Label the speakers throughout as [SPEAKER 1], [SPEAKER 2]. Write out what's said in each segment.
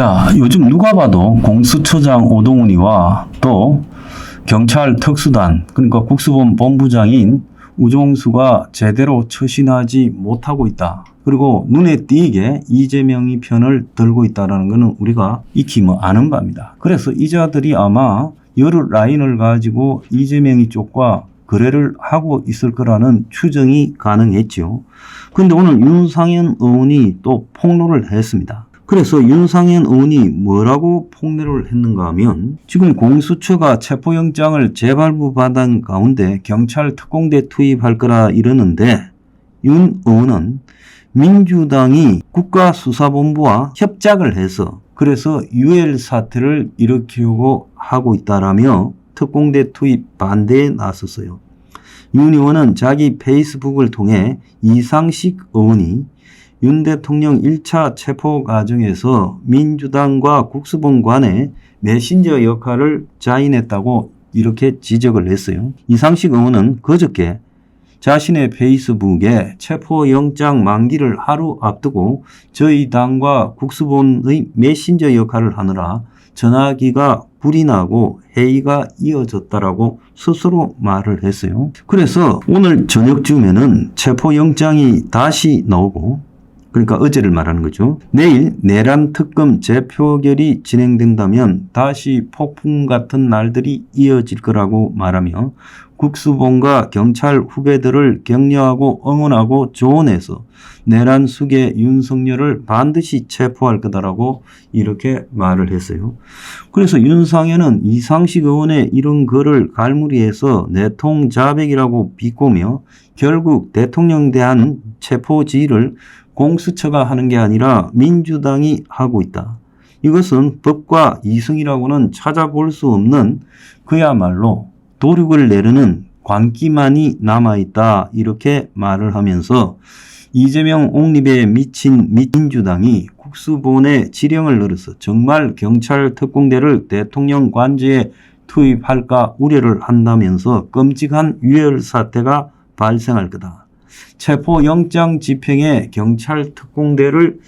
[SPEAKER 1] 자, 요즘 누가 봐도 공수처장 오동훈이와 또 경찰 특수단, 그러니까 국수본 본부장인 우종수가 제대로 처신하지 못하고 있다. 그리고 눈에 띄게 이재명이 편을 들고 있다는 것은 우리가 익히 아는 바입니다. 그래서 이 자들이 아마 여러 라인을 가지고 이재명이 쪽과 거래를 하고 있을 거라는 추정이 가능했죠. 그런데 오늘 윤상현 의원이 또 폭로를 했습니다. 그래서 윤상현 의원이 뭐라고 폭로를 했는가 하면 지금 공수처가 체포영장을 재발부받은 가운데 경찰 특공대 투입할 거라 이러는데 윤 의원은 민주당이 국가수사본부와 협작을 해서 그래서 유혈 사태를 일으키려고 하고 있다라며 특공대 투입 반대에 나섰어요. 윤 의원은 자기 페이스북을 통해 이상식 의원이 윤 대통령 1차 체포 과정에서 민주당과 국수본 간의 메신저 역할을 자인했다고 이렇게 지적을 했어요. 이상식 의원은 그저께 자신의 페이스북에 체포영장 만기를 하루 앞두고 저희 당과 국수본의 메신저 역할을 하느라 전화기가 불이 나고 회의가 이어졌다라고 스스로 말을 했어요. 그래서 오늘 저녁쯤에는 체포영장이 다시 나오고 그러니까 어제를 말하는 거죠. 내일 내란 특검 재표결이 진행된다면 다시 폭풍 같은 날들이 이어질 거라고 말하며 국수본과 경찰 후배들을 격려하고 응원하고 조언해서 내란 수괴 윤석열을 반드시 체포할 거다라고 이렇게 말을 했어요. 그래서 윤상현은 이상식 의원의 이런 글을 갈무리해서 내통자백이라고 비꼬며 결국 대통령에 대한 체포 지휘를 공수처가 하는 게 아니라 민주당이 하고 있다. 이것은 법과 이승이라고는 찾아볼 수 없는 그야말로 도륙을 내르는 광기만이 남아있다. 이렇게 말을 하면서 이재명 옹립에 미친 민주당이 국수본에 지령을 내려서 정말 경찰 특공대를 대통령 관저에 투입할까 우려를 한다면서 끔찍한 유혈 사태가 발생할 거다. 체포영장 집행에 경찰 특공대를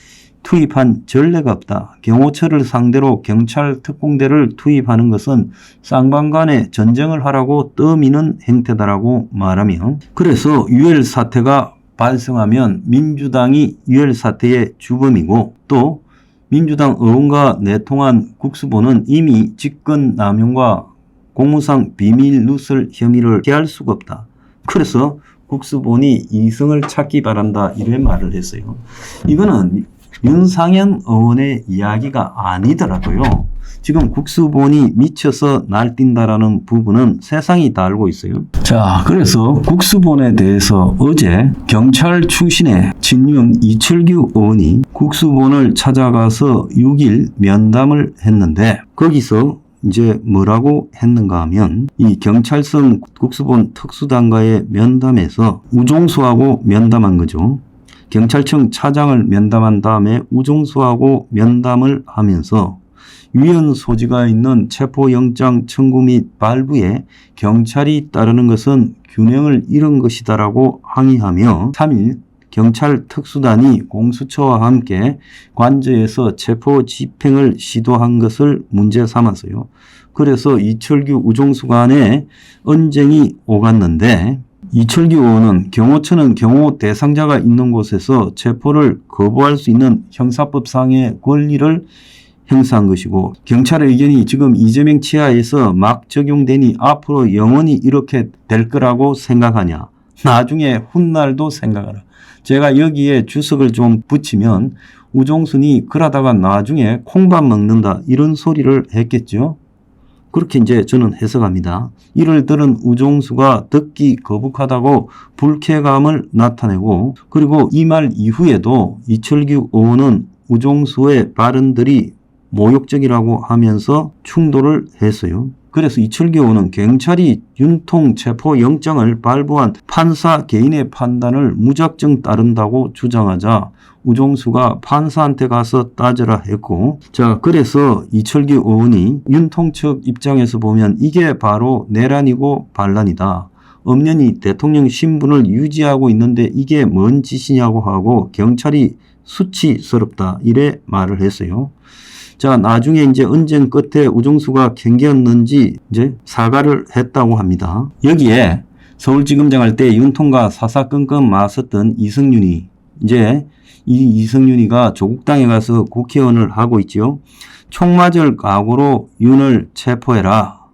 [SPEAKER 1] 투입한 전례가 없다. 경호처를 상대로 경찰 특공대를 투입하는 것은 쌍방간에 전쟁을 하라고 떠미는 행태다라고 말하며 그래서 유혈 사태가 발생하면 민주당이 유혈 사태의 주범이고 또 민주당 의원과 내통한 국수본은 이미 직권남용과 공무상 비밀 누설 혐의를 피할 수가 없다. 그래서 국수본이 이성을 찾기 바란다 이래 말을 했어요. 이거는 윤상현 의원의 이야기가 아니더라고요. 지금 국수본이 미쳐서 날뛴다라는 부분은 세상이 다 알고 있어요. 자, 그래서 국수본에 대해서 어제 경찰 출신의 친윤 이철규 의원이 국수본을 찾아가서 6일 면담을 했는데 거기서 이제 뭐라고 했는가 하면 이 경찰청 국수본 특수단과의 면담에서 우종수하고 면담한 거죠. 경찰청 차장을 면담한 다음에 우종수하고 면담을 하면서 위헌 소지가 있는 체포영장 청구 및 발부에 경찰이 따르는 것은 균형을 잃은 것이다라고 항의하며 3일 경찰 특수단이 공수처와 함께 관저에서 체포 집행을 시도한 것을 문제 삼았어요. 그래서 이철규 우종수 간에 언쟁이 오갔는데 이철규 의원은 경호처는 경호 대상자가 있는 곳에서 체포를 거부할 수 있는 형사법상의 권리를 행사한 것이고 경찰의 의견이 지금 이재명 치하에서 막 적용되니 앞으로 영원히 이렇게 될 거라고 생각하냐. 나중에 훗날도 생각하라. 제가 여기에 주석을 좀 붙이면 우종순이 그러다가 나중에 콩밥 먹는다 이런 소리를 했겠죠. 그렇게 이제 저는 해석합니다. 이를 들은 우종수가 듣기 거북하다고 불쾌감을 나타내고 그리고 이 말 이후에도 이철규 의원은 우종수의 발언들이 모욕적이라고 하면서 충돌을 했어요. 그래서 이철규 의원은 경찰이 윤통 체포 영장을 발부한 판사 개인의 판단을 무작정 따른다고 주장하자 우종수가 판사한테 가서 따져라 했고 자 그래서 이철규 의원이 윤통 측 입장에서 보면 이게 바로 내란이고 반란이다. 엄연히 대통령 신분을 유지하고 있는데 이게 뭔 짓이냐고 하고 경찰이 수치스럽다 이래 말을 했어요. 자, 나중에 이제 언쟁 끝에 우종수가 경계였는지 이제 사과를 했다고 합니다. 여기에 서울지검장 할 때 윤통과 사사건건 맞섰던 이성윤이 이제 이 이성윤이가 조국당에 가서 국회의원을 하고 있지요. 총 맞을 각오로 윤을 체포해라.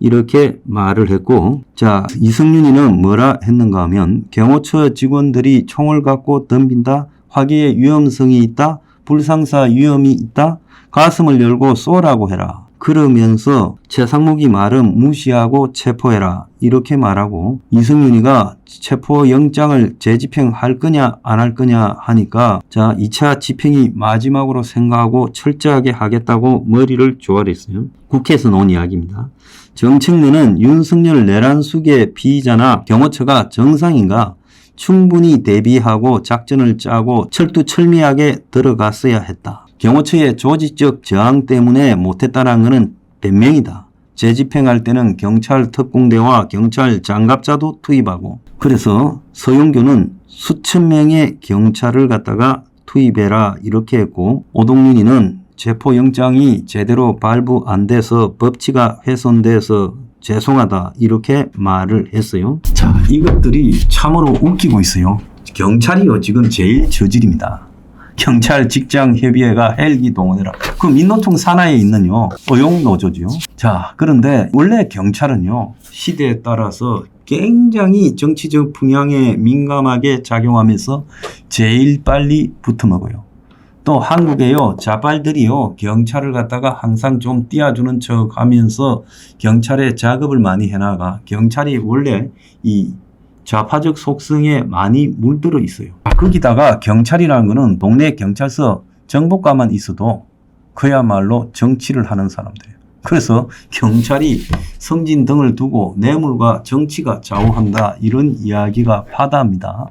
[SPEAKER 1] 이렇게 말을 했고, 자, 이성윤이는 뭐라 했는가 하면 경호처 직원들이 총을 갖고 덤빈다. 화기의 위험성이 있다. 불상사 위험이 있다. 가슴을 열고 쏘라고 해라. 그러면서 최상목이 말은 무시하고 체포해라. 이렇게 말하고 이성윤이가 체포영장을 재집행할 거냐 안 할 거냐 하니까 자 2차 집행이 마지막으로 생각하고 철저하게 하겠다고 머리를 조아렸어요. 국회에서 나온 이야기입니다. 정책내는 윤석열 내란 수계 피의자나 경호처가 정상인가 충분히 대비하고 작전을 짜고 철두철미하게 들어갔어야 했다. 경호처의 조직적 저항 때문에 못했다는 것은 변명이다. 재집행할 때는 경찰 특공대와 경찰 장갑차도 투입하고 그래서 서용교는 수천 명의 경찰을 갖다가 투입해라 이렇게 했고 오동윤이는 체포영장이 제대로 발부 안 돼서 법치가 훼손돼서 죄송하다 이렇게 말을 했어요. 자, 이것들이 참으로 웃기고 있어요. 경찰이요 지금 제일 저질입니다. 경찰 직장협의회가 헬기 동원해라. 그 민노총 산하에 있는요 의용노조지요. 자, 그런데 원래 경찰은요 시대에 따라서 굉장히 정치적 풍향에 민감하게 작용하면서 제일 빨리 붙어먹어요. 또 한국에요 자발들이요 경찰을 갖다가 항상 좀 띄워주는 척 하면서 경찰의 작업을 많이 해나가. 경찰이 원래 이 좌파적 속성에 많이 물들어 있어요. 거기다가 경찰이라는 거는 동네 경찰서 정보과만 있어도 그야말로 정치를 하는 사람들이에요. 그래서 경찰이 성진 등을 두고 뇌물과 정치가 좌우한다 이런 이야기가 파다합니다.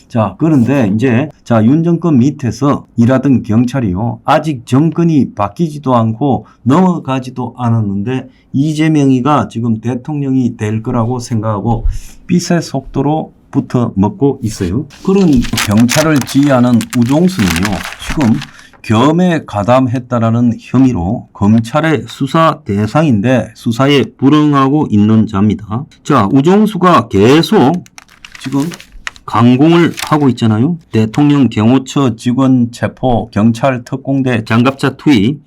[SPEAKER 1] 자, 그런데 이제 자 윤 정권 밑에서 일하던 경찰이요 아직 정권이 바뀌지도 않고 넘어가지도 않았는데 이재명이가 지금 대통령이 될 거라고 생각하고 빛의 속도로 붙어 먹고 있어요. 그런 경찰을 지휘하는 우종수는요 지금 겸에 가담했다라는 혐의로 검찰의 수사 대상인데 수사에 불응하고 있는 자입니다. 자, 우종수가 계속 지금 강공을 하고 있잖아요. 대통령 경호처 직원 체포, 경찰 특공대 장갑차 투입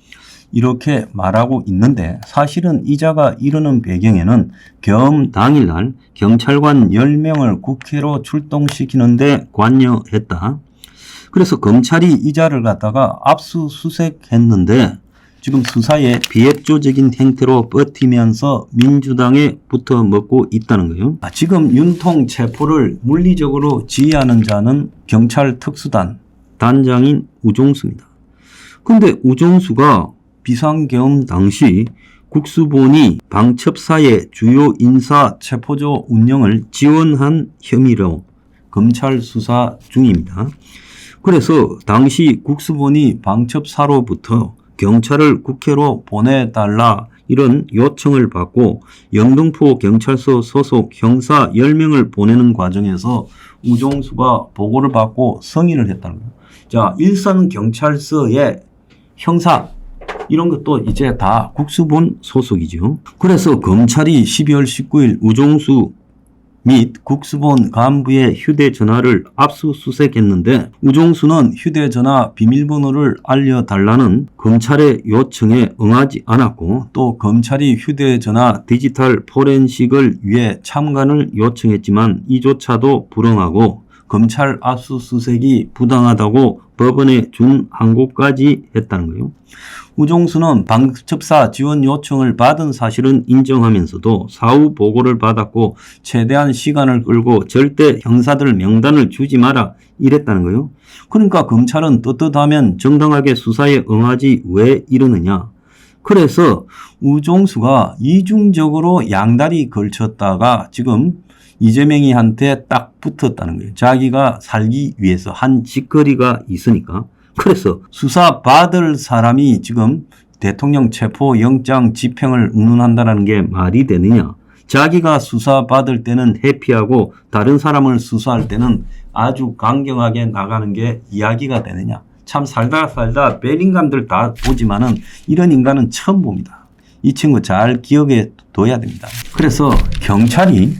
[SPEAKER 1] 이렇게 말하고 있는데 사실은 이자가 이르는 배경에는 겸 당일날 경찰관 10명을 국회로 출동시키는데 관여했다. 그래서 검찰이 이자를 갖다가 압수수색했는데 지금 수사에 비협조적인 행태로 버티면서 민주당에 붙어먹고 있다는 거예요. 지금 윤통 체포를 물리적으로 지휘하는 자는 경찰 특수단 단장인 우종수입니다. 그런데 우종수가 비상계엄 당시 국수본이 방첩사의 주요 인사 체포조 운영을 지원한 혐의로 검찰 수사 중입니다. 그래서 당시 국수본이 방첩사로부터 경찰을 국회로 보내달라 이런 요청을 받고 영등포 경찰서 소속 형사 10명을 보내는 과정에서 우종수가 보고를 받고 승인을 했다는 거예요. 자, 일선 경찰서의 형사 이런 것도 이제 다 국수본 소속이죠. 그래서 검찰이 12월 19일 우종수 및 국수본 간부의 휴대전화를 압수수색했는데 우종수는 휴대전화 비밀번호를 알려달라는 검찰의 요청에 응하지 않았고 또 검찰이 휴대전화 디지털 포렌식을 위해 참관을 요청했지만 이조차도 불응하고 검찰 압수수색이 부당하다고 법원에 준항고까지 했다는 거예요. 우종수는 방첩사 지원 요청을 받은 사실은 인정하면서도 사후 보고를 받았고 최대한 시간을 끌고 절대 형사들 명단을 주지 마라 이랬다는 거예요. 그러니까 검찰은 떳떳하면 정당하게 수사에 응하지 왜 이러느냐. 그래서 우종수가 이중적으로 양다리 걸쳤다가 지금 이재명이한테 딱 붙었다는 거예요. 자기가 살기 위해서 한 짓거리가 있으니까. 그래서 수사 받을 사람이 지금 대통령 체포 영장 집행을 운운한다는 게 말이 되느냐. 자기가 수사 받을 때는 회피하고 다른 사람을 수사할 때는 아주 강경하게 나가는 게 이야기가 되느냐. 참 살다 별 인간들 다 보지만은 이런 인간은 처음 봅니다. 이 친구 잘 기억해 둬야 됩니다. 그래서 경찰이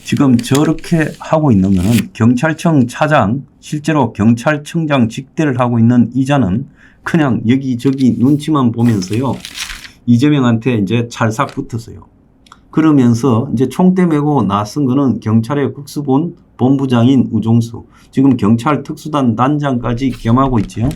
[SPEAKER 1] 지금 저렇게 하고 있는 거는 경찰청 차장, 실제로 경찰청장 직대를 하고 있는 이자는 그냥 여기저기 눈치만 보면서요. 이재명한테 이제 찰싹 붙었어요. 그러면서 이제 총대 메고 나선 거는 경찰의 국수본 본부장인 우종수, 지금 경찰 특수단 단장까지 겸하고 있지요.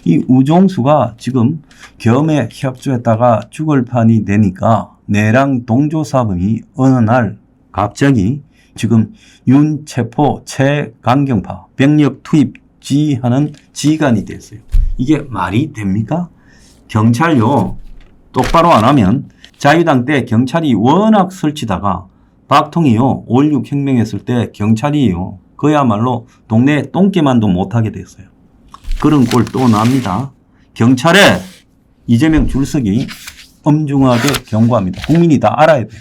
[SPEAKER 1] 이 우종수가 지금 겸에 협조했다가 죽을 판이 되니까 내랑 동조사범이 어느 날 갑자기 지금 윤체포 최강경파 병력 투입 지휘하는 지휘관이 됐어요. 이게 말이 됩니까? 경찰요 똑바로 안 하면 자유당 때 경찰이 워낙 설치다가 박통이요 5.16 혁명했을 때 경찰이요 그야말로 동네 똥개만도 못하게 됐어요. 그런 꼴 또 납니다. 경찰에 이재명 줄서기 엄중하게 경고합니다. 국민이 다 알아야 돼요.